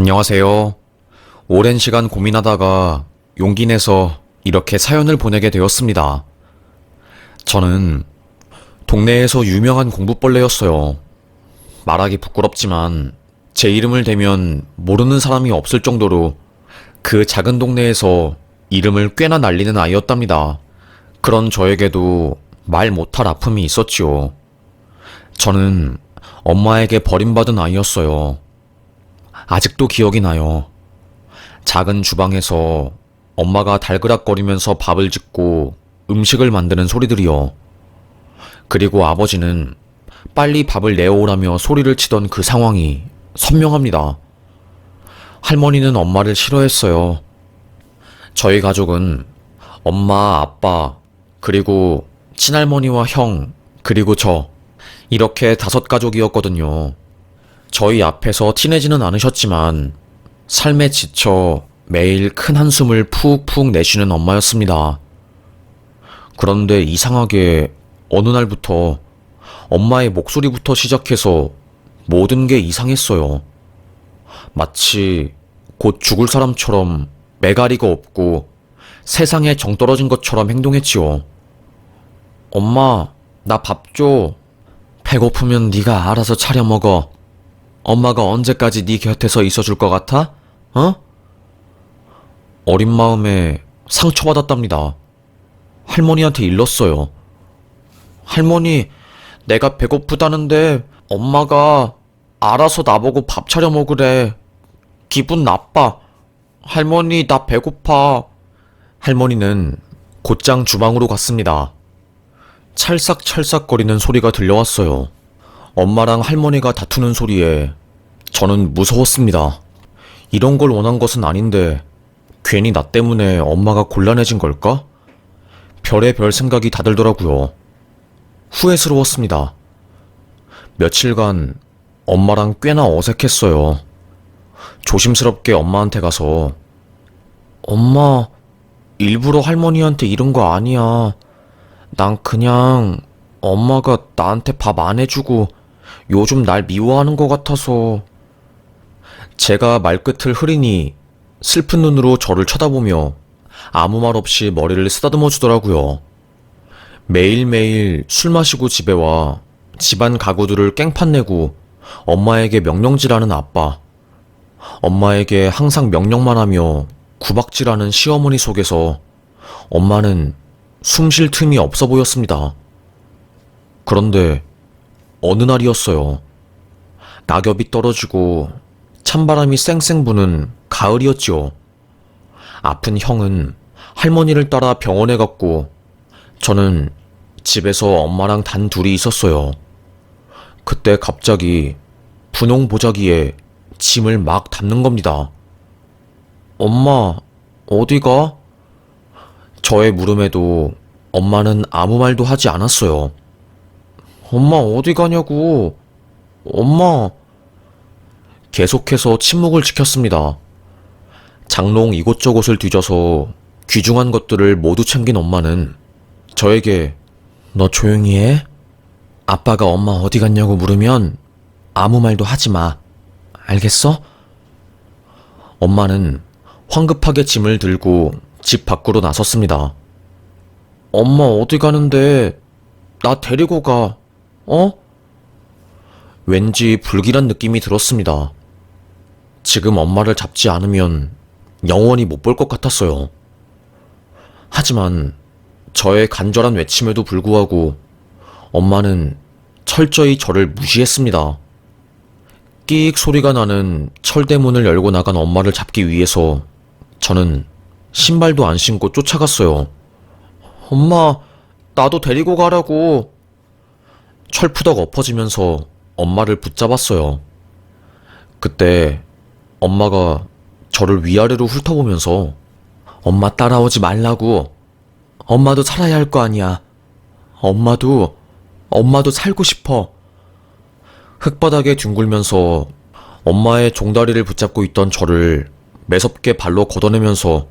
안녕하세요. 오랜 시간 고민하다가 용기 내서 이렇게 사연을 보내게 되었습니다. 저는 동네에서 유명한 공부벌레였어요. 말하기 부끄럽지만 제 이름을 대면 모르는 사람이 없을 정도로 그 작은 동네에서 이름을 꽤나 날리는 아이였답니다. 그런 저에게도 말 못할 아픔이 있었지요. 저는 엄마에게 버림받은 아이였어요. 아직도 기억이 나요. 작은 주방에서 엄마가 달그락거리면서 밥을 짓고 음식을 만드는 소리들이요. 그리고 아버지는 빨리 밥을 내어오라며 소리를 치던 그 상황이 선명합니다. 할머니는 엄마를 싫어했어요. 저희 가족은 엄마, 아빠, 그리고 친할머니와 형, 그리고 저, 이렇게 5가족이었거든요. 저희 앞에서 티내지는 않으셨지만 삶에 지쳐 매일 큰 한숨을 푹푹 내쉬는 엄마였습니다. 그런데 이상하게 어느 날부터 엄마의 목소리부터 시작해서 모든 게 이상했어요. 마치 곧 죽을 사람처럼 매가리가 없고 세상에 정 떨어진 것처럼 행동했지요. 엄마, 나 밥 줘. 배고프면 네가 알아서 차려 먹어. 엄마가 언제까지 네 곁에서 있어줄 것 같아? 어? 어린 마음에 상처받았답니다. 할머니한테 일렀어요. 할머니, 내가 배고프다는데 엄마가 알아서 나보고 밥 차려 먹으래. 기분 나빠. 할머니, 나 배고파. 할머니는 곧장 주방으로 갔습니다. 찰싹찰싹거리는 소리가 들려왔어요. 엄마랑 할머니가 다투는 소리에 저는 무서웠습니다. 이런 걸 원한 것은 아닌데 괜히 나 때문에 엄마가 곤란해진 걸까? 별의별 생각이 다 들더라고요. 후회스러웠습니다. 며칠간 엄마랑 꽤나 어색했어요. 조심스럽게 엄마한테 가서 엄마, 일부러 할머니한테 이런 거 아니야. 난 그냥 엄마가 나한테 밥 안 해주고 요즘 날 미워하는 것 같아서. 제가 말끝을 흐리니 슬픈 눈으로 저를 쳐다보며 아무 말 없이 머리를 쓰다듬어 주더라고요. 매일매일 술 마시고 집에 와 집안 가구들을 깽판 내고 엄마에게 명령질하는 아빠. 엄마에게 항상 명령만 하며 구박질하는 시어머니 속에서 엄마는 숨 쉴 틈이 없어 보였습니다. 그런데 어느 날이었어요. 낙엽이 떨어지고 찬바람이 쌩쌩 부는 가을이었지요. 아픈 형은 할머니를 따라 병원에 갔고 저는 집에서 엄마랑 단 둘이 있었어요. 그때 갑자기 분홍 보자기에 짐을 막 담는 겁니다. 엄마, 어디가? 저의 물음에도 엄마는 아무 말도 하지 않았어요. 엄마, 어디 가냐고. 엄마. 계속해서 침묵을 지켰습니다. 장롱 이곳저곳을 뒤져서 귀중한 것들을 모두 챙긴 엄마는 저에게 너 조용히 해? 아빠가 엄마 어디 갔냐고 물으면 아무 말도 하지 마. 알겠어? 엄마는 황급하게 짐을 들고 집 밖으로 나섰습니다. 엄마 어디 가는데 나 데리고 가. 어? 왠지 불길한 느낌이 들었습니다. 지금 엄마를 잡지 않으면 영원히 못 볼 것 같았어요. 하지만 저의 간절한 외침에도 불구하고 엄마는 철저히 저를 무시했습니다. 끼익 소리가 나는 철대문을 열고 나간 엄마를 잡기 위해서 저는 신발도 안 신고 쫓아갔어요. 엄마, 나도 데리고 가라고. 철푸덕 엎어지면서 엄마를 붙잡았어요. 그때 엄마가 저를 위아래로 훑어보면서 엄마 따라오지 말라고. 엄마도 살아야 할 거 아니야. 엄마도 살고 싶어. 흙바닥에 뒹굴면서 엄마의 종다리를 붙잡고 있던 저를 매섭게 발로 걷어내면서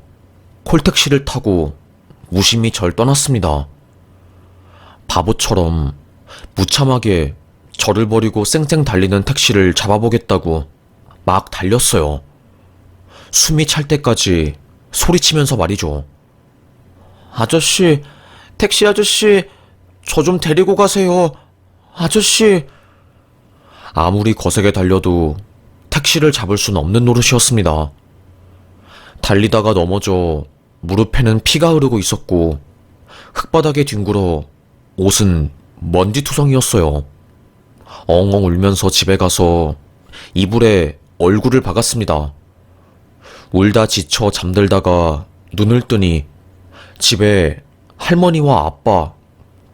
콜택시를 타고 무심히 절 떠났습니다. 바보처럼 무참하게 저를 버리고 쌩쌩 달리는 택시를 잡아보겠다고 막 달렸어요. 숨이 찰 때까지 소리치면서 말이죠. 아저씨, 택시 아저씨, 저 좀 데리고 가세요. 아저씨. 아무리 거세게 달려도 택시를 잡을 순 없는 노릇이었습니다. 달리다가 넘어져 무릎에는 피가 흐르고 있었고 흙바닥에 뒹굴어 옷은 먼지투성이었어요. 엉엉 울면서 집에 가서 이불에 얼굴을 박았습니다. 울다 지쳐 잠들다가 눈을 뜨니 집에 할머니와 아빠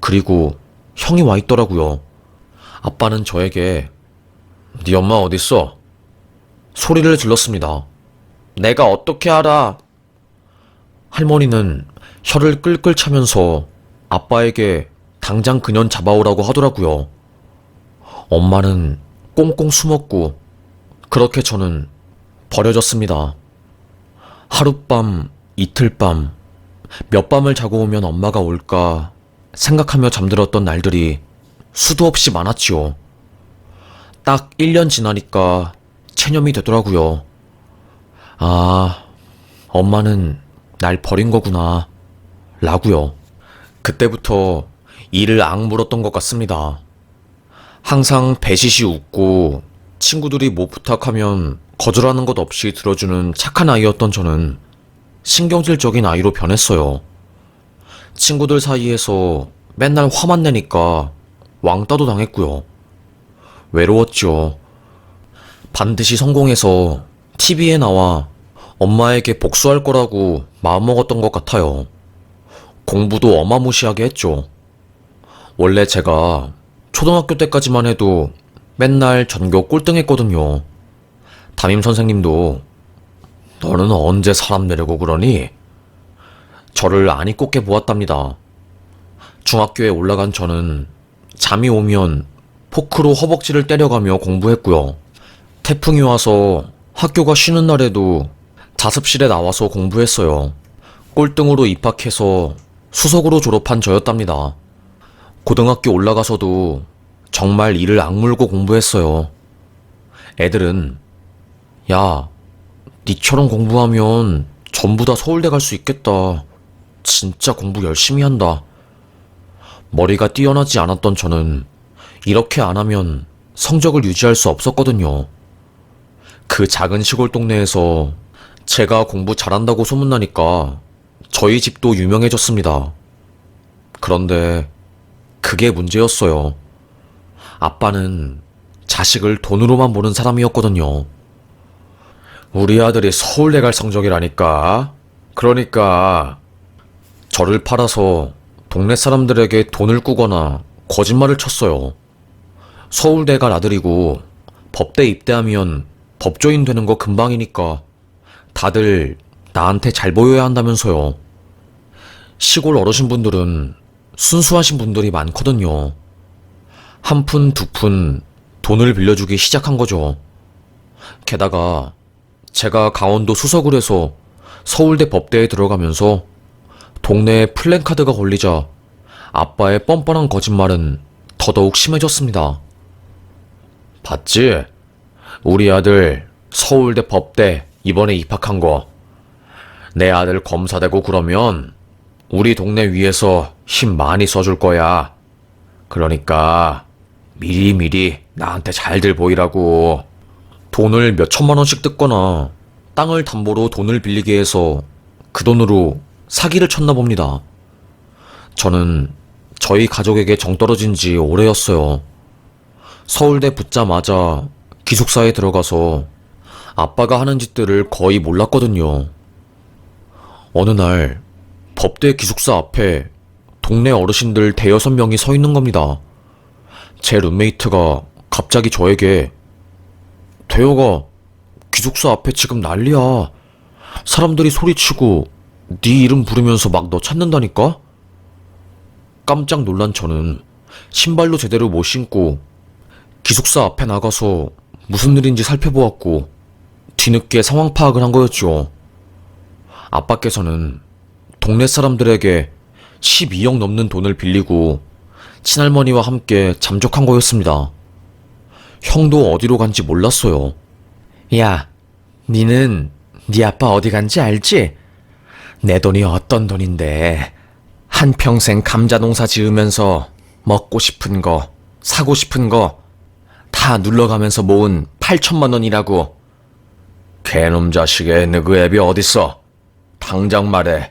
그리고 형이 와 있더라고요. 아빠는 저에게 네 엄마 어딨어? 소리를 질렀습니다. 내가 어떻게 알아? 할머니는 혀를 끌끌 차면서 아빠에게 당장 그년 잡아오라고 하더라고요. 엄마는 꽁꽁 숨었고 그렇게 저는 버려졌습니다. 하룻밤, 이틀밤, 몇 밤을 자고 오면 엄마가 올까 생각하며 잠들었던 날들이 수도 없이 많았지요. 딱 1년 지나니까 체념이 되더라고요. 아, 엄마는 날 버린 거구나 라고요. 그때부터 이를 악물었던 것 같습니다. 항상 배시시 웃고 친구들이 뭐 부탁하면 거절하는 것 없이 들어주는 착한 아이였던 저는 신경질적인 아이로 변했어요. 친구들 사이에서 맨날 화만 내니까 왕따도 당했고요. 외로웠죠. 반드시 성공해서 TV에 나와 엄마에게 복수할 거라고 마음먹었던 것 같아요. 공부도 어마무시하게 했죠. 원래 제가 초등학교 때까지만 해도 맨날 전교 꼴등했거든요. 담임 선생님도 너는 언제 사람 내려고 그러니? 저를 아니 꼽게 보았답니다. 중학교에 올라간 저는 잠이 오면 포크로 허벅지를 때려가며 공부했고요. 태풍이 와서 학교가 쉬는 날에도 자습실에 나와서 공부했어요. 꼴등으로 입학해서 수석으로 졸업한 저였답니다. 고등학교 올라가서도 정말 이를 악물고 공부했어요. 애들은 야, 니처럼 공부하면 전부 다 서울대 갈 수 있겠다. 진짜 공부 열심히 한다. 머리가 뛰어나지 않았던 저는 이렇게 안 하면 성적을 유지할 수 없었거든요. 그 작은 시골 동네에서 제가 공부 잘한다고 소문나니까 저희 집도 유명해졌습니다. 그런데 그게 문제였어요. 아빠는 자식을 돈으로만 보는 사람이었거든요. 우리 아들이 서울대 갈 성적이라니까. 그러니까 저를 팔아서 동네 사람들에게 돈을 꾸거나 거짓말을 쳤어요. 서울대 갈 아들이고 법대 입대하면 법조인 되는 거 금방이니까 다들 나한테 잘 보여야 한다면서요. 시골 어르신분들은 순수하신 분들이 많거든요. 한 푼, 두 푼 돈을 빌려주기 시작한 거죠. 게다가 제가 강원도 수석을 해서 서울대 법대에 들어가면서 동네에 플랜카드가 걸리자 아빠의 뻔뻔한 거짓말은 더더욱 심해졌습니다. 봤지? 우리 아들 서울대 법대 이번에 입학한 거. 내 아들 검사되고 그러면 우리 동네 위에서 힘 많이 써줄 거야. 그러니까 미리미리 나한테 잘들 보이라고. 돈을 몇 천만 원씩 뜯거나 땅을 담보로 돈을 빌리게 해서 그 돈으로 사기를 쳤나 봅니다. 저는 저희 가족에게 정 떨어진 지 오래였어요. 서울대 붙자마자 기숙사에 들어가서 아빠가 하는 짓들을 거의 몰랐거든요. 어느 날 법대 기숙사 앞에 동네 어르신들 대여섯 명이 서 있는 겁니다. 제 룸메이트가 갑자기 저에게 대여가 기숙사 앞에 지금 난리야. 사람들이 소리치고 네 이름 부르면서 막 너 찾는다니까? 깜짝 놀란 저는 신발도 제대로 못 신고 기숙사 앞에 나가서 무슨 일인지 살펴보았고 뒤늦게 상황 파악을 한 거였죠. 아빠께서는 동네 사람들에게 12억 넘는 돈을 빌리고 친할머니와 함께 잠적한 거였습니다. 형도 어디로 간지 몰랐어요. 야, 니는 네 아빠 어디 간지 알지? 내 돈이 어떤 돈인데 한평생 감자 농사 지으면서 먹고 싶은 거, 사고 싶은 거 다 눌러가면서 모은 8천만 원이라고. 개놈 자식의 그 앱이 어딨어? 당장 말해.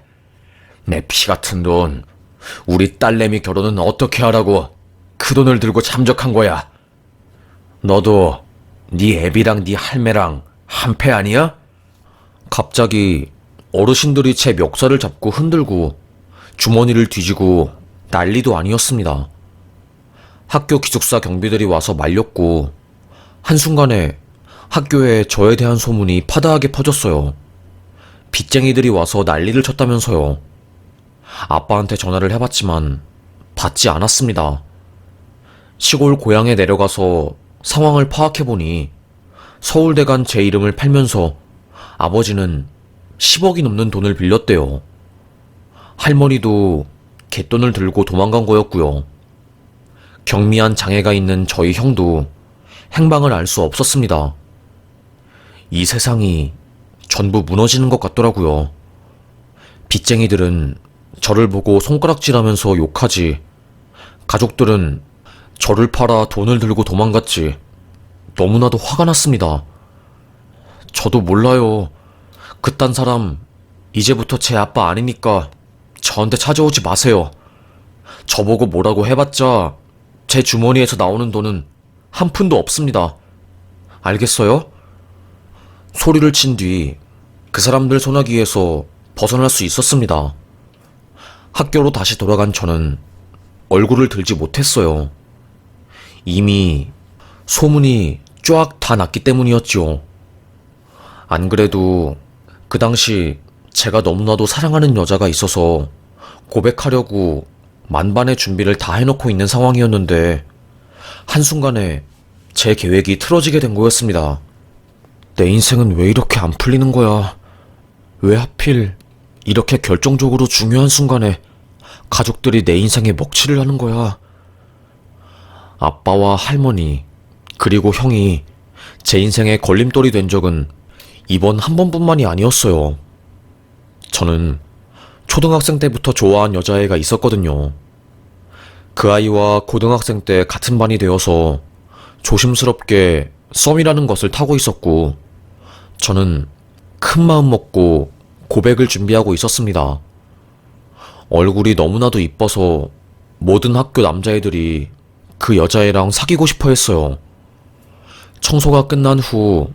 내 피 같은 돈, 우리 딸내미 결혼은 어떻게 하라고 그 돈을 들고 잠적한 거야. 너도 네 애비랑 네 할매랑 한패 아니야? 갑자기 어르신들이 제 멱살을 잡고 흔들고 주머니를 뒤지고 난리도 아니었습니다. 학교 기숙사 경비들이 와서 말렸고 한순간에 학교에 저에 대한 소문이 파다하게 퍼졌어요. 빚쟁이들이 와서 난리를 쳤다면서요. 아빠한테 전화를 해봤지만 받지 않았습니다. 시골 고향에 내려가서 상황을 파악해보니 서울대 간 제 이름을 팔면서 아버지는 10억이 넘는 돈을 빌렸대요. 할머니도 갯돈을 들고 도망간 거였고요. 경미한 장애가 있는 저희 형도 행방을 알 수 없었습니다. 이 세상이 전부 무너지는 것 같더라고요. 빚쟁이들은 저를 보고 손가락질하면서 욕하지, 가족들은 저를 팔아 돈을 들고 도망갔지. 너무나도 화가 났습니다. 저도 몰라요. 그딴 사람 이제부터 제 아빠 아니니까 저한테 찾아오지 마세요. 저보고 뭐라고 해봤자 제 주머니에서 나오는 돈은 한 푼도 없습니다. 알겠어요? 소리를 친 뒤 그 사람들 소나기에서 벗어날 수 있었습니다. 학교로 다시 돌아간 저는 얼굴을 들지 못했어요. 이미 소문이 쫙 다 났기 때문이었지요. 안 그래도 그 당시 제가 너무나도 사랑하는 여자가 있어서 고백하려고 만반의 준비를 다 해놓고 있는 상황이었는데 한순간에 제 계획이 틀어지게 된 거였습니다. 내 인생은 왜 이렇게 안 풀리는 거야? 왜 하필 이렇게 결정적으로 중요한 순간에 가족들이 내 인생에 먹칠을 하는 거야? 아빠와 할머니, 그리고 형이 제 인생에 걸림돌이 된 적은 이번 한 번뿐만이 아니었어요. 저는 초등학생 때부터 좋아한 여자애가 있었거든요. 그 아이와 고등학생 때 같은 반이 되어서 조심스럽게 썸이라는 것을 타고 있었고, 저는 큰 마음 먹고 고백을 준비하고 있었습니다. 얼굴이 너무나도 이뻐서 모든 학교 남자애들이 그 여자애랑 사귀고 싶어 했어요. 청소가 끝난 후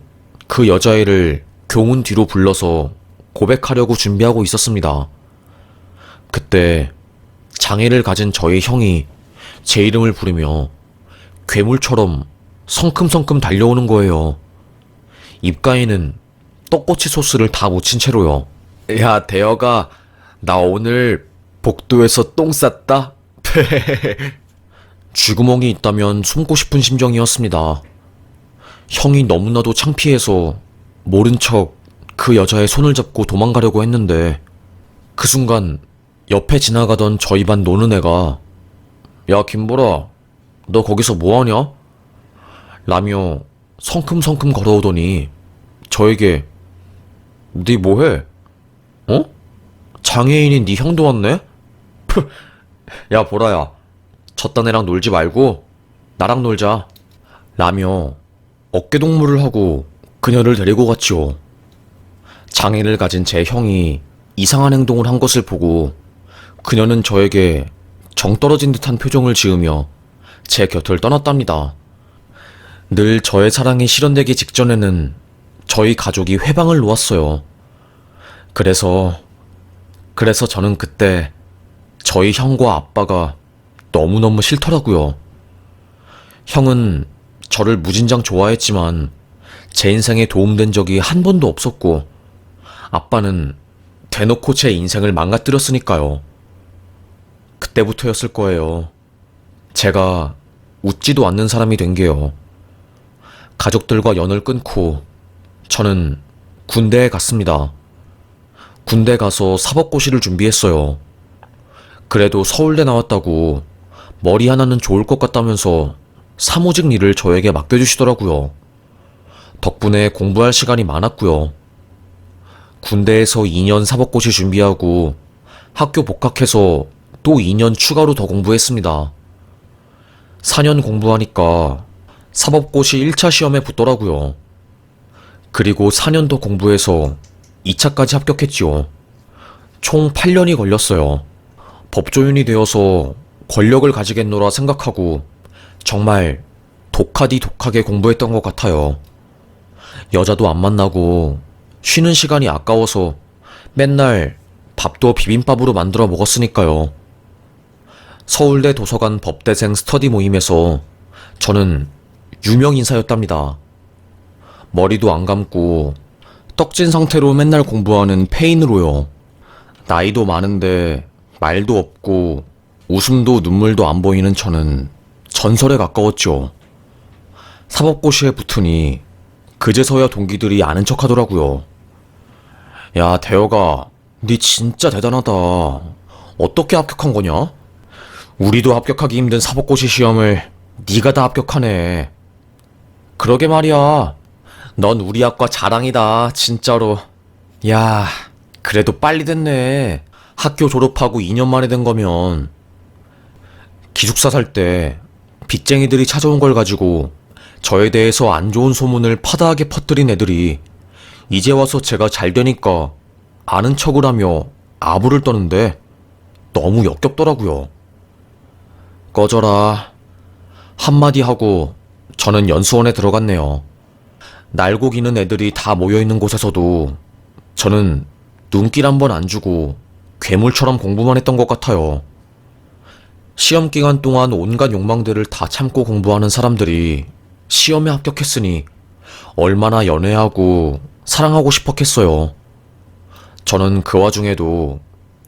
그 여자애를 교문 뒤로 불러서 고백하려고 준비하고 있었습니다. 그때 장애를 가진 저희 형이 제 이름을 부르며 괴물처럼 성큼성큼 달려오는 거예요. 입가에는 떡꼬치 소스를 다 묻힌 채로요. 야, 대여가, 나 오늘 복도에서 똥 쌌다? 쥐구멍이 있다면 숨고 싶은 심정이었습니다. 형이 너무나도 창피해서 모른 척 그 여자의 손을 잡고 도망가려고 했는데 그 순간 옆에 지나가던 저희 반 노는 애가 야, 김보라, 너 거기서 뭐하냐? 라며 성큼성큼 걸어오더니 저에게 니 뭐해? 어? 장애인인 니 형도 왔네? 야, 보라야, 저딴 애랑 놀지 말고 나랑 놀자 라며 어깨동무를 하고 그녀를 데리고 갔지요. 장애를 가진 제 형이 이상한 행동을 한 것을 보고 그녀는 저에게 정 떨어진 듯한 표정을 지으며 제 곁을 떠났답니다. 늘 저의 사랑이 실현되기 직전에는 저희 가족이 회방을 놓았어요. 그래서 저는 그때 저희 형과 아빠가 너무너무 싫더라고요. 형은 저를 무진장 좋아했지만 제 인생에 도움된 적이 한 번도 없었고 아빠는 대놓고 제 인생을 망가뜨렸으니까요. 그때부터였을 거예요. 제가 웃지도 않는 사람이 된 게요. 가족들과 연을 끊고 저는 군대에 갔습니다. 군대 가서 사법고시를 준비했어요. 그래도 서울대 나왔다고 머리 하나는 좋을 것 같다면서 사무직 일을 저에게 맡겨주시더라고요. 덕분에 공부할 시간이 많았고요. 군대에서 2년 사법고시 준비하고 학교 복학해서 또 2년 추가로 더 공부했습니다. 4년 공부하니까 사법고시 1차 시험에 붙더라고요. 그리고 4년 더 공부해서 2차까지 합격했지요. 총 8년이 걸렸어요. 법조인이 되어서 권력을 가지겠노라 생각하고 정말 독하디 독하게 공부했던 것 같아요. 여자도 안 만나고 쉬는 시간이 아까워서 맨날 밥도 비빔밥으로 만들어 먹었으니까요. 서울대 도서관 법대생 스터디 모임에서 저는 유명 인사였답니다. 머리도 안 감고 떡진 상태로 맨날 공부하는 페인으로요. 나이도 많은데 말도 없고 웃음도 눈물도 안 보이는 저는 전설에 가까웠죠. 사법고시에 붙으니 그제서야 동기들이 아는 척 하더라고요. 야, 대혁아, 니 진짜 대단하다. 어떻게 합격한 거냐? 우리도 합격하기 힘든 사법고시 시험을 니가 다 합격하네. 그러게 말이야. 넌 우리 학과 자랑이다, 진짜로. 야, 그래도 빨리 됐네. 학교 졸업하고 2년 만에 된 거면. 기숙사 살 때 빚쟁이들이 찾아온 걸 가지고 저에 대해서 안 좋은 소문을 파다하게 퍼뜨린 애들이 이제 와서 제가 잘 되니까 아는 척을 하며 아부를 떠는데 너무 역겹더라고요. 꺼져라. 한마디 하고 저는 연수원에 들어갔네요. 날고 기는 애들이 다 모여있는 곳에서도 저는 눈길 한 번 안 주고 괴물처럼 공부만 했던 것 같아요. 시험 기간 동안 온갖 욕망들을 다 참고 공부하는 사람들이 시험에 합격했으니 얼마나 연애하고 사랑하고 싶었겠어요. 저는 그 와중에도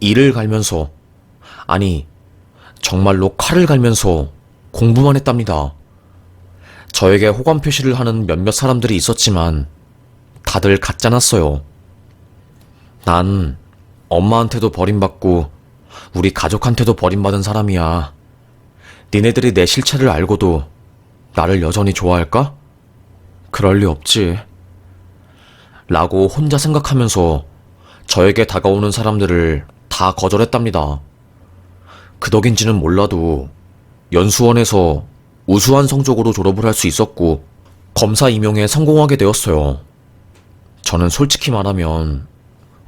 이를 갈면서, 아니 정말로 칼을 갈면서 공부만 했답니다. 저에게 호감 표시를 하는 몇몇 사람들이 있었지만 다들 가짜났어요. 난 엄마한테도 버림받고 우리 가족한테도 버림받은 사람이야. 니네들이 내 실체를 알고도 나를 여전히 좋아할까? 그럴 리 없지. 라고 혼자 생각하면서 저에게 다가오는 사람들을 다 거절했답니다. 그 덕인지는 몰라도 연수원에서 우수한 성적으로 졸업을 할 수 있었고 검사 임용에 성공하게 되었어요. 저는 솔직히 말하면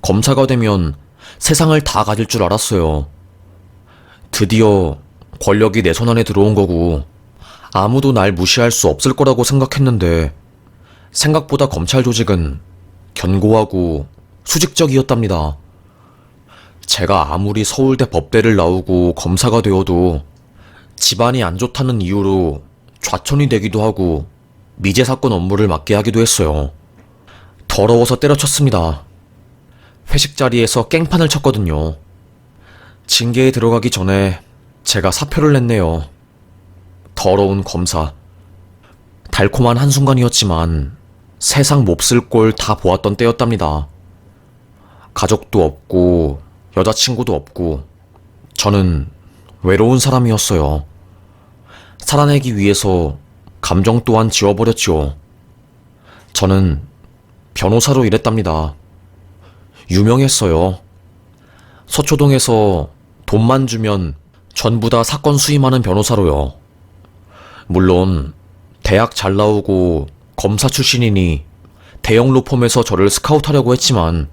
검사가 되면 세상을 다 가질 줄 알았어요. 드디어 권력이 내 손 안에 들어온 거고 아무도 날 무시할 수 없을 거라고 생각했는데 생각보다 검찰 조직은 견고하고 수직적이었답니다. 제가 아무리 서울대 법대를 나오고 검사가 되어도 집안이 안 좋다는 이유로 좌천이 되기도 하고 미제 사건 업무를 맡게 하기도 했어요. 더러워서 때려쳤습니다. 회식 자리에서 깽판을 쳤거든요. 징계에 들어가기 전에 제가 사표를 냈네요. 더러운 검사. 달콤한 한순간이었지만 세상 몹쓸 꼴 다 보았던 때였답니다. 가족도 없고 여자친구도 없고 저는 외로운 사람이었어요. 살아내기 위해서 감정 또한 지워버렸죠. 저는 변호사로 일했답니다. 유명했어요. 서초동에서 돈만 주면 전부 다 사건 수임하는 변호사로요. 물론 대학 잘 나오고 검사 출신이니 대형 로펌에서 저를 스카우트하려고 했지만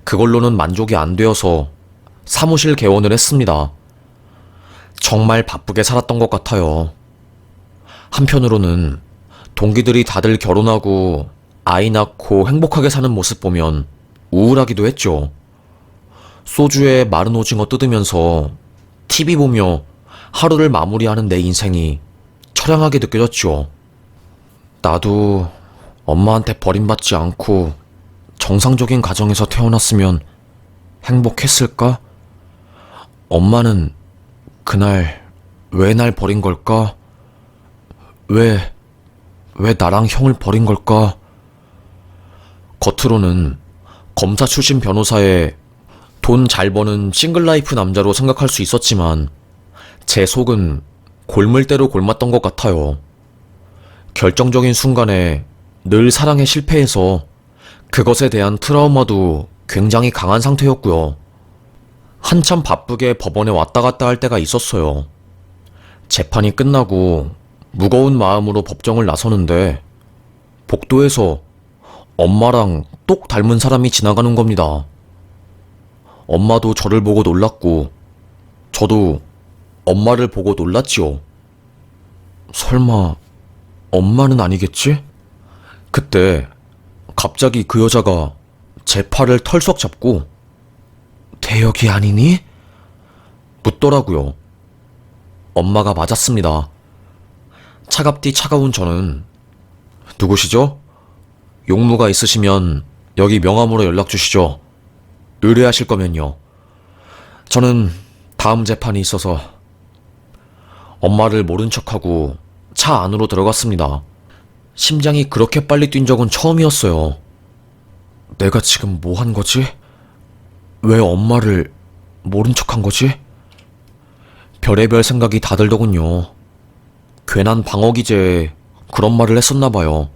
그걸로는 만족이 안 되어서 사무실 개원을 했습니다. 정말 바쁘게 살았던 것 같아요. 한편으로는 동기들이 다들 결혼하고 아이 낳고 행복하게 사는 모습 보면 우울하기도 했죠. 소주에 마른 오징어 뜯으면서 TV 보며 하루를 마무리하는 내 인생이 처량하게 느껴졌죠. 나도 엄마한테 버림받지 않고 정상적인 가정에서 태어났으면 행복했을까? 엄마는 그날 왜 날 버린 걸까? 왜 나랑 형을 버린 걸까? 겉으로는 검사 출신 변호사에 돈 잘 버는 싱글라이프 남자로 생각할 수 있었지만 제 속은 골물대로 골맞던 것 같아요. 결정적인 순간에 늘 사랑에 실패해서 그것에 대한 트라우마도 굉장히 강한 상태였고요. 한참 바쁘게 법원에 왔다 갔다 할 때가 있었어요. 재판이 끝나고 무거운 마음으로 법정을 나서는데 복도에서 엄마랑 똑 닮은 사람이 지나가는 겁니다. 엄마도 저를 보고 놀랐고 저도 엄마를 보고 놀랐지요. 설마 엄마는 아니겠지? 그때 갑자기 그 여자가 제 팔을 털썩 잡고 대혁이 아니니? 묻더라고요. 엄마가 맞았습니다. 차갑디 차가운 저는 누구시죠? 용무가 있으시면 여기 명함으로 연락 주시죠. 의뢰하실 거면요. 저는 다음 재판이 있어서 엄마를 모른 척하고 차 안으로 들어갔습니다. 심장이 그렇게 빨리 뛴 적은 처음이었어요. 내가 지금 뭐 한 거지? 왜 엄마를 모른 척한 거지? 별의별 생각이 다 들더군요. 괜한 방어 기제에 그런 말을 했었나 봐요.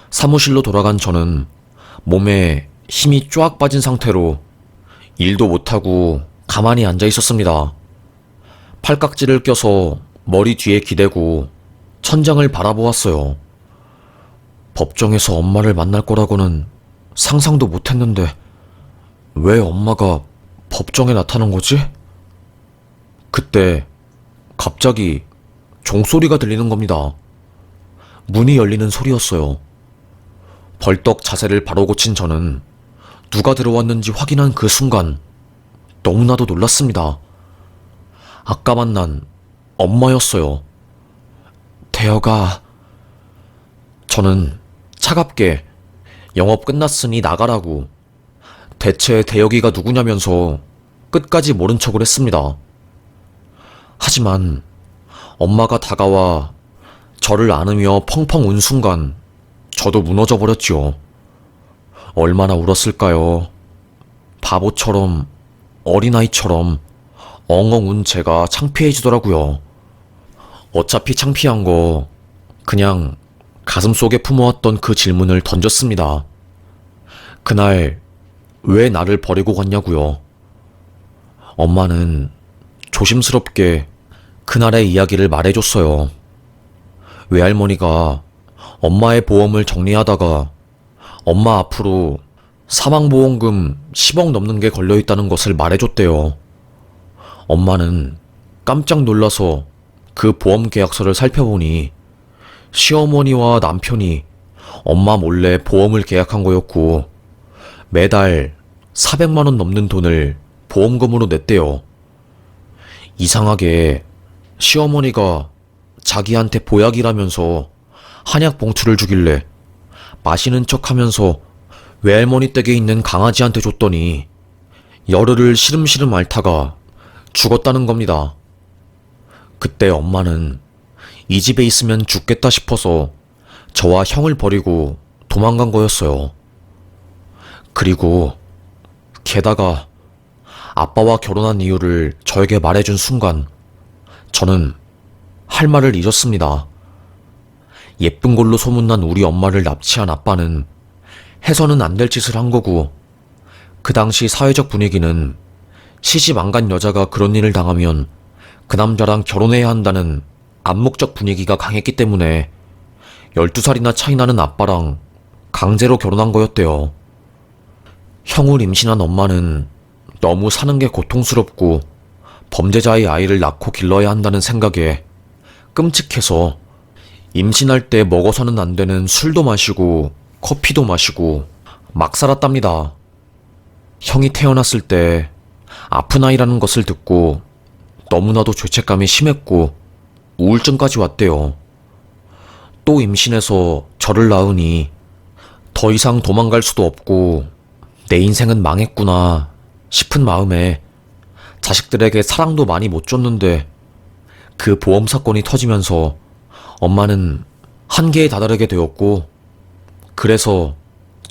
사무실로 돌아간 저는 몸에 힘이 쫙 빠진 상태로 일도 못하고 가만히 앉아 있었습니다. 팔깍지를 껴서 머리 뒤에 기대고 천장을 바라보았어요. 법정에서 엄마를 만날 거라고는 상상도 못했는데 왜 엄마가 법정에 나타난 거지? 그때 갑자기 종소리가 들리는 겁니다. 문이 열리는 소리였어요. 벌떡 자세를 바로 고친 저는 누가 들어왔는지 확인한 그 순간 너무나도 놀랐습니다. 아까 만난 엄마였어요. 대혁아. 저는 차갑게 영업 끝났으니 나가라고 대체 대혁이가 누구냐면서 끝까지 모른 척을 했습니다. 하지만 엄마가 다가와 저를 안으며 펑펑 운 순간 저도 무너져 버렸지요. 얼마나 울었을까요? 바보처럼 어린아이처럼 엉엉 운 제가 창피해지더라고요. 어차피 창피한 거 그냥 가슴속에 품어왔던 그 질문을 던졌습니다. 그날 왜 나를 버리고 갔냐고요. 엄마는 조심스럽게 그날의 이야기를 말해줬어요. 외할머니가 엄마의 보험을 정리하다가 엄마 앞으로 사망보험금 10억 넘는 게 걸려있다는 것을 말해줬대요. 엄마는 깜짝 놀라서 그 보험 계약서를 살펴보니 시어머니와 남편이 엄마 몰래 보험을 계약한 거였고 매달 400만 원 넘는 돈을 보험금으로 냈대요. 이상하게 시어머니가 자기한테 보약이라면서 한약 봉투를 주길래 마시는 척하면서 외할머니 댁에 있는 강아지한테 줬더니 열흘을 시름시름 앓다가 죽었다는 겁니다. 그때 엄마는 이 집에 있으면 죽겠다 싶어서 저와 형을 버리고 도망간 거였어요. 그리고 게다가 아빠와 결혼한 이유를 저에게 말해준 순간 저는 할 말을 잊었습니다. 예쁜 걸로 소문난 우리 엄마를 납치한 아빠는 해서는 안 될 짓을 한 거고 그 당시 사회적 분위기는 시집 안 간 여자가 그런 일을 당하면 그 남자랑 결혼해야 한다는 암묵적 분위기가 강했기 때문에 12살이나 차이 나는 아빠랑 강제로 결혼한 거였대요. 형을 임신한 엄마는 너무 사는 게 고통스럽고 범죄자의 아이를 낳고 길러야 한다는 생각에 끔찍해서 임신할 때 먹어서는 안 되는 술도 마시고 커피도 마시고 막 살았답니다. 형이 태어났을 때 아픈 아이라는 것을 듣고 너무나도 죄책감이 심했고 우울증까지 왔대요. 또 임신해서 저를 낳으니 더 이상 도망갈 수도 없고 내 인생은 망했구나 싶은 마음에 자식들에게 사랑도 많이 못 줬는데 그 보험 사건이 터지면서 엄마는 한계에 다다르게 되었고 그래서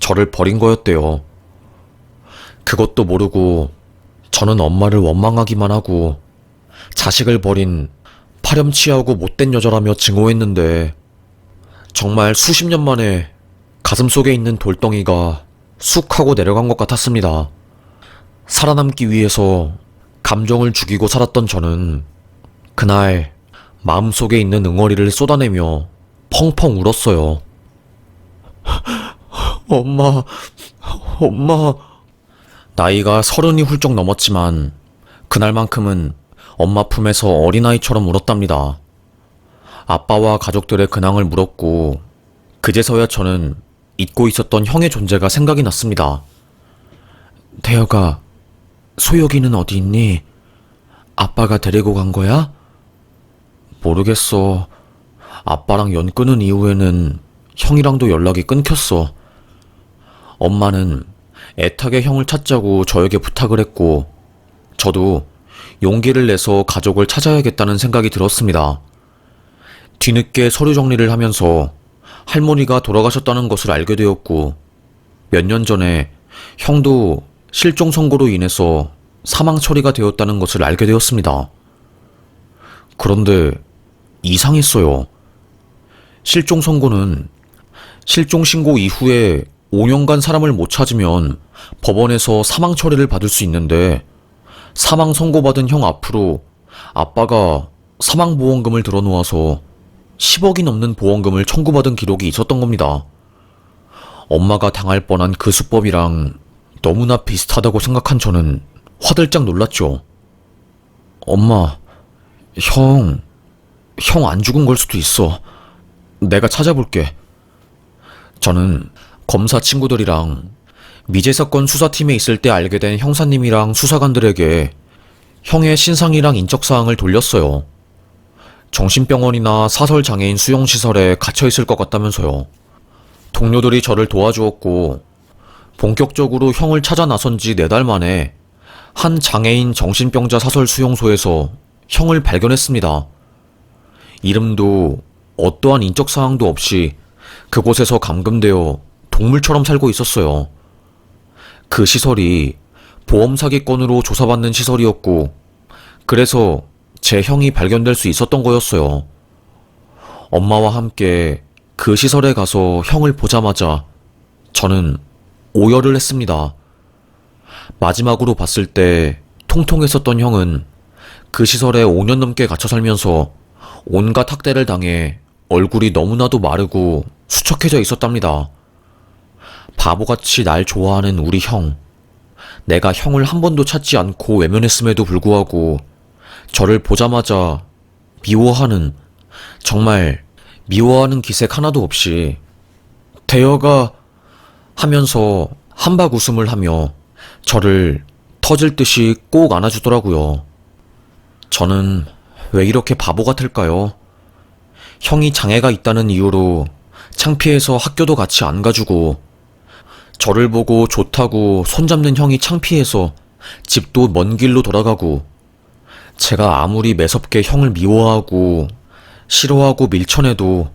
저를 버린 거였대요. 그것도 모르고 저는 엄마를 원망하기만 하고 자식을 버린 파렴치하고 못된 여자라며 증오했는데 정말 수십 년 만에 가슴속에 있는 돌덩이가 쑥 하고 내려간 것 같았습니다. 살아남기 위해서 감정을 죽이고 살았던 저는 그날 마음속에 있는 응어리를 쏟아내며 펑펑 울었어요. 엄마, 엄마. 나이가 30이 훌쩍 넘었지만 그날만큼은 엄마 품에서 어린아이처럼 울었답니다. 아빠와 가족들의 근황을 물었고 그제서야 저는 잊고 있었던 형의 존재가 생각이 났습니다. 태혁아, 소혁이는 어디 있니? 아빠가 데리고 간 거야? 모르겠어. 아빠랑 연 끊은 이후에는 형이랑도 연락이 끊겼어. 엄마는 애타게 형을 찾자고 저에게 부탁을 했고 저도 용기를 내서 가족을 찾아야겠다는 생각이 들었습니다. 뒤늦게 서류 정리를 하면서 할머니가 돌아가셨다는 것을 알게 되었고 몇 년 전에 형도 실종 선고로 인해서 사망 처리가 되었다는 것을 알게 되었습니다. 그런데 이상했어요. 실종 선고는 실종 신고 이후에 5년간 사람을 못 찾으면 법원에서 사망 처리를 받을 수 있는데 사망 선고받은 형 앞으로 아빠가 사망보험금을 들어놓아서 10억이 넘는 보험금을 청구받은 기록이 있었던 겁니다. 엄마가 당할 뻔한 그 수법이랑 너무나 비슷하다고 생각한 저는 화들짝 놀랐죠. 엄마, 형 안 죽은 걸 수도 있어. 내가 찾아볼게. 저는 검사 친구들이랑 미제사건 수사팀에 있을 때 알게 된 형사님이랑 수사관들에게 형의 신상이랑 인적사항을 돌렸어요. 정신병원이나 사설장애인 수용시설에 갇혀있을 것 같다면서요. 동료들이 저를 도와주었고 본격적으로 형을 찾아 나선 지 4달 만에 한 장애인 정신병자 사설 수용소에서 형을 발견했습니다. 이름도 어떠한 인적사항도 없이 그곳에서 감금되어 동물처럼 살고 있었어요. 그 시설이 보험 사기건으로 조사받는 시설이었고 그래서 제 형이 발견될 수 있었던 거였어요. 엄마와 함께 그 시설에 가서 형을 보자마자 저는 오열을 했습니다. 마지막으로 봤을 때 통통했었던 형은 그 시설에 5년 넘게 갇혀 살면서 온갖 학대를 당해 얼굴이 너무나도 마르고 수척해져 있었답니다. 바보같이 날 좋아하는 우리 형. 내가 형을 한 번도 찾지 않고 외면했음에도 불구하고 저를 보자마자 미워하는, 정말 미워하는 기색 하나도 없이 대여가 하면서 한박 웃음을 하며 저를 터질 듯이 꼭 안아주더라고요. 저는 왜 이렇게 바보 같을까요? 형이 장애가 있다는 이유로 창피해서 학교도 같이 안 가주고 저를 보고 좋다고 손잡는 형이 창피해서 집도 먼 길로 돌아가고 제가 아무리 매섭게 형을 미워하고 싫어하고 밀쳐내도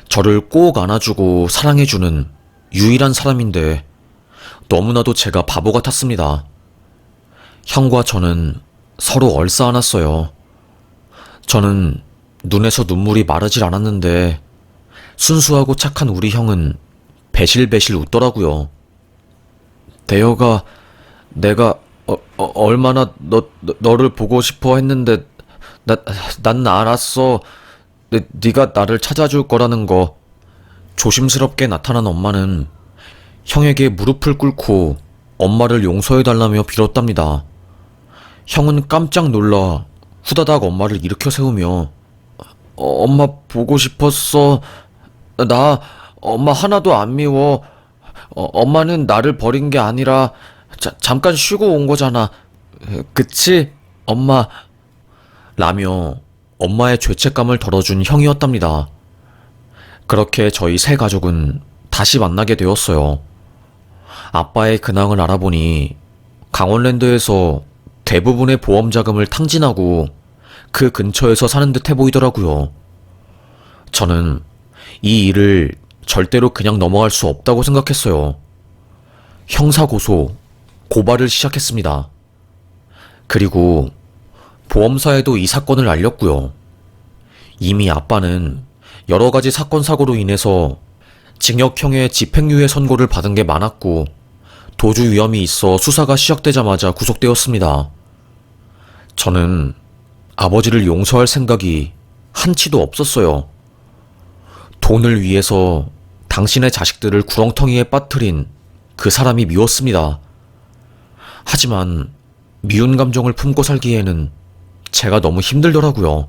저를 꼭 안아주고 사랑해주는 유일한 사람인데 너무나도 제가 바보 같았습니다. 형과 저는 서로 얼싸안았어요. 저는 눈에서 눈물이 마르질 않았는데 순수하고 착한 우리 형은 배실배실 웃더라고요. 대여가 내가 얼마나 너를 보고 싶어 했는데 난 알았어. 네가 나를 찾아줄 거라는 거. 조심스럽게 나타난 엄마는 형에게 무릎을 꿇고 엄마를 용서해달라며 빌었답니다. 형은 깜짝 놀라 후다닥 엄마를 일으켜 세우며 엄마 보고 싶었어. 나 엄마 하나도 안 미워. 엄마는 나를 버린 게 아니라 잠깐 쉬고 온 거잖아. 그치? 엄마. 라며 엄마의 죄책감을 덜어준 형이었답니다. 그렇게 저희 세 가족은 다시 만나게 되었어요. 아빠의 근황을 알아보니 강원랜드에서 대부분의 보험 자금을 탕진하고 그 근처에서 사는 듯해 보이더라고요. 저는 이 일을 절대로 그냥 넘어갈 수 없다고 생각했어요. 형사고소, 고발을 시작했습니다. 그리고 보험사에도 이 사건을 알렸고요. 이미 아빠는 여러 가지 사건 사고로 인해서 징역형의 집행유예 선고를 받은 게 많았고 도주 위험이 있어 수사가 시작되자마자 구속되었습니다. 저는 아버지를 용서할 생각이 한치도 없었어요. 돈을 위해서 당신의 자식들을 구렁텅이에 빠뜨린 그 사람이 미웠습니다. 하지만 미운 감정을 품고 살기에는 제가 너무 힘들더라고요.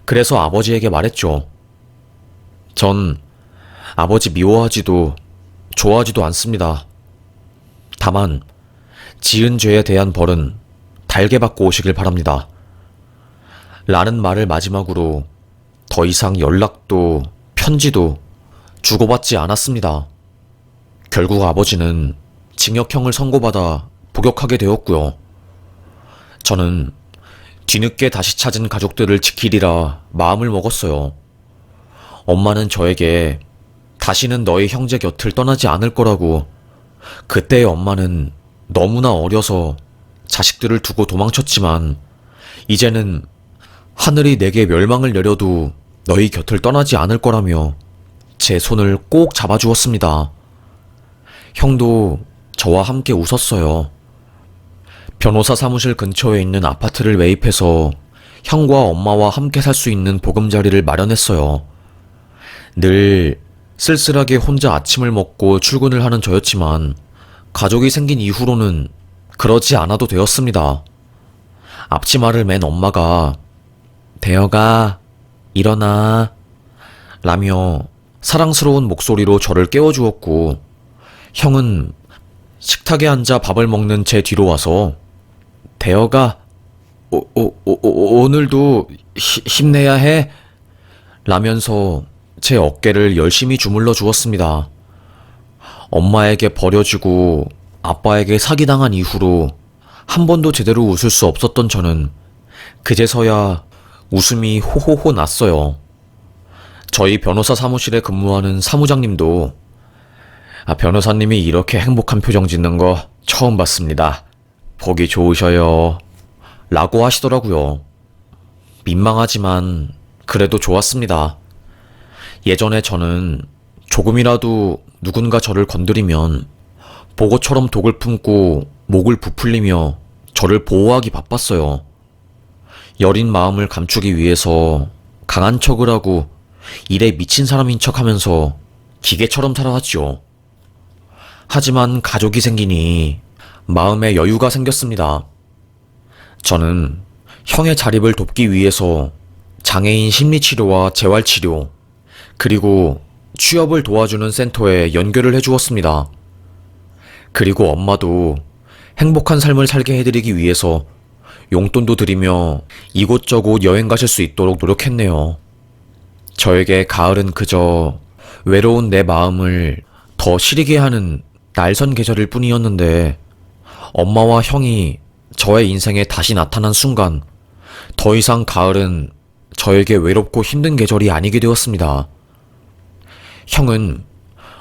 그래서 아버지에게 말했죠. 전 아버지 미워하지도 좋아하지도 않습니다. 다만 지은 죄에 대한 벌은 달게 받고 오시길 바랍니다. 라는 말을 마지막으로 더 이상 연락도 편지도 주고받지 않았습니다. 결국 아버지는 징역형을 선고받아 복역하게 되었고요. 저는 뒤늦게 다시 찾은 가족들을 지키리라 마음을 먹었어요. 엄마는 저에게 다시는 너의 형제 곁을 떠나지 않을 거라고. 그때의 엄마는 너무나 어려서 자식들을 두고 도망쳤지만 이제는 하늘이 내게 멸망을 내려도 너희 곁을 떠나지 않을 거라며 제 손을 꼭 잡아주었습니다. 형도 저와 함께 웃었어요. 변호사 사무실 근처에 있는 아파트를 매입해서 형과 엄마와 함께 살 수 있는 보금자리를 마련했어요. 늘 쓸쓸하게 혼자 아침을 먹고 출근을 하는 저였지만 가족이 생긴 이후로는 그러지 않아도 되었습니다. 앞치마를 맨 엄마가 대여가 일어나 라며 사랑스러운 목소리로 저를 깨워주었고, 형은 식탁에 앉아 밥을 먹는 제 뒤로 와서 대여가 오늘도 힘내야 해 라면서 제 어깨를 열심히 주물러 주었습니다. 엄마에게 버려지고 아빠에게 사기당한 이후로 한 번도 제대로 웃을 수 없었던 저는 그제서야 웃음이 호호호 났어요. 저희 변호사 사무실에 근무하는 사무장님도 변호사님이 이렇게 행복한 표정 짓는 거 처음 봤습니다. 보기 좋으셔요. 라고 하시더라고요. 민망하지만 그래도 좋았습니다. 예전에 저는 조금이라도 누군가 저를 건드리면 보고처럼 독을 품고 목을 부풀리며 저를 보호하기 바빴어요. 여린 마음을 감추기 위해서 강한 척을 하고 일에 미친 사람인 척하면서 기계처럼 살아왔죠. 하지만 가족이 생기니 마음에 여유가 생겼습니다. 저는 형의 자립을 돕기 위해서 장애인 심리치료와 재활치료, 그리고 취업을 도와주는 센터에 연결을 해주었습니다. 그리고 엄마도 행복한 삶을 살게 해드리기 위해서 용돈도 드리며 이곳저곳 여행 가실 수 있도록 노력했네요. 저에게 가을은 그저 외로운 내 마음을 더 시리게 하는 날선 계절일 뿐이었는데, 엄마와 형이 저의 인생에 다시 나타난 순간 더 이상 가을은 저에게 외롭고 힘든 계절이 아니게 되었습니다. 형은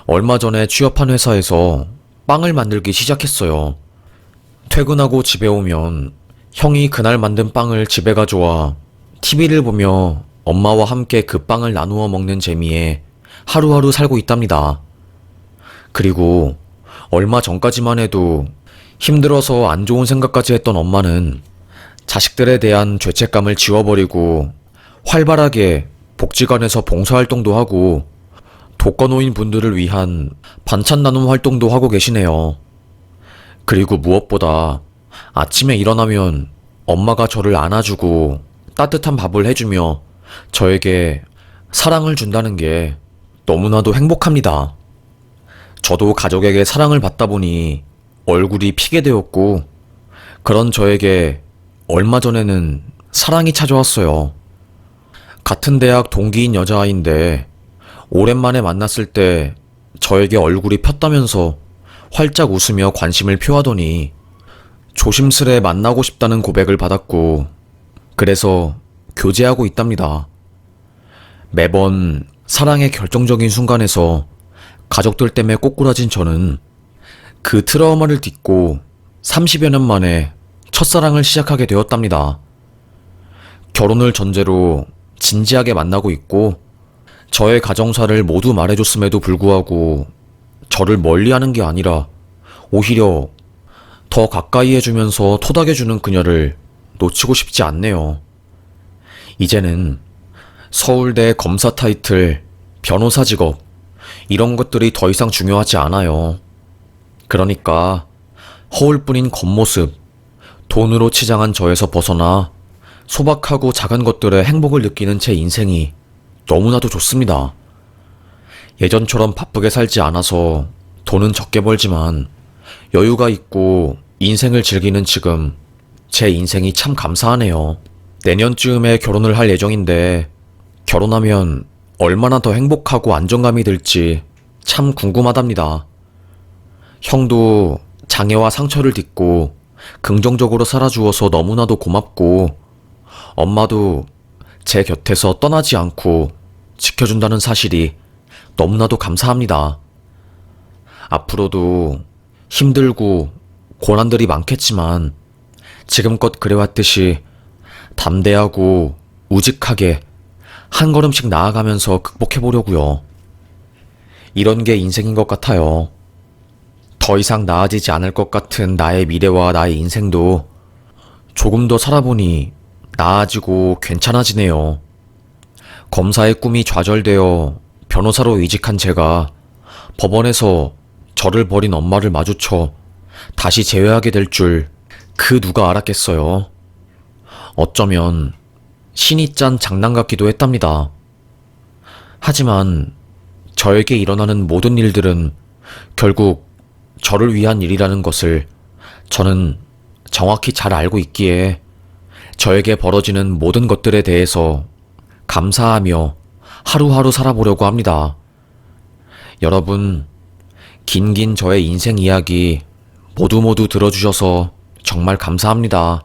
얼마 전에 취업한 회사에서 빵을 만들기 시작했어요. 퇴근하고 집에 오면 형이 그날 만든 빵을 집에 가져와 TV를 보며 엄마와 함께 그 빵을 나누어 먹는 재미에 하루하루 살고 있답니다. 그리고 얼마 전까지만 해도 힘들어서 안 좋은 생각까지 했던 엄마는 자식들에 대한 죄책감을 지워버리고 활발하게 복지관에서 봉사활동도 하고 독거노인 분들을 위한 반찬 나눔 활동도 하고 계시네요. 그리고 무엇보다 아침에 일어나면 엄마가 저를 안아주고 따뜻한 밥을 해주며 저에게 사랑을 준다는 게 너무나도 행복합니다. 저도 가족에게 사랑을 받다 보니 얼굴이 피게 되었고, 그런 저에게 얼마 전에는 사랑이 찾아왔어요. 같은 대학 동기인 여자아이인데 오랜만에 만났을 때 저에게 얼굴이 폈다면서 활짝 웃으며 관심을 표하더니 조심스레 만나고 싶다는 고백을 받았고, 그래서 교제하고 있답니다. 매번 사랑의 결정적인 순간에서 가족들 때문에 꼬꾸라진 저는 그 트라우마를 딛고 30여 년 만에 첫사랑을 시작하게 되었답니다. 결혼을 전제로 진지하게 만나고 있고, 저의 가정사를 모두 말해줬음에도 불구하고 저를 멀리하는 게 아니라 오히려 더 가까이 해주면서 토닥여주는 그녀를 놓치고 싶지 않네요. 이제는 서울대 검사 타이틀, 변호사 직업, 이런 것들이 더 이상 중요하지 않아요. 그러니까 허울뿐인 겉모습, 돈으로 치장한 저에서 벗어나 소박하고 작은 것들의 행복을 느끼는 제 인생이 너무나도 좋습니다. 예전처럼 바쁘게 살지 않아서 돈은 적게 벌지만 여유가 있고 인생을 즐기는 지금 제 인생이 참 감사하네요. 내년쯤에 결혼을 할 예정인데 결혼하면 얼마나 더 행복하고 안정감이 들지 참 궁금하답니다. 형도 장애와 상처를 딛고 긍정적으로 살아주어서 너무나도 고맙고 엄마도 제 곁에서 떠나지 않고 지켜준다는 사실이 너무나도 감사합니다. 앞으로도 힘들고 고난들이 많겠지만 지금껏 그래왔듯이 담대하고 우직하게 한 걸음씩 나아가면서 극복해보려고요. 이런 게 인생인 것 같아요. 더 이상 나아지지 않을 것 같은 나의 미래와 나의 인생도 조금 더 살아보니 나아지고 괜찮아지네요. 검사의 꿈이 좌절되어 변호사로 이직한 제가 법원에서 저를 버린 엄마를 마주쳐 다시 재회하게 될 줄 그 누가 알았겠어요. 어쩌면 신이 짠 장난 같기도 했답니다. 하지만 저에게 일어나는 모든 일들은 결국 저를 위한 일이라는 것을 저는 정확히 잘 알고 있기에 저에게 벌어지는 모든 것들에 대해서 감사하며 하루하루 살아보려고 합니다. 여러분, 긴긴 저의 인생 이야기 모두 들어주셔서 정말 감사합니다.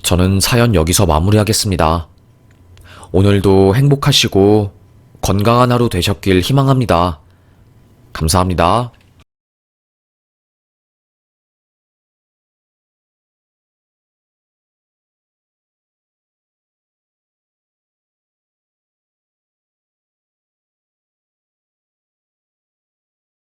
저는 사연 여기서 마무리하겠습니다. 오늘도 행복하시고 건강한 하루 되셨길 희망합니다. 감사합니다.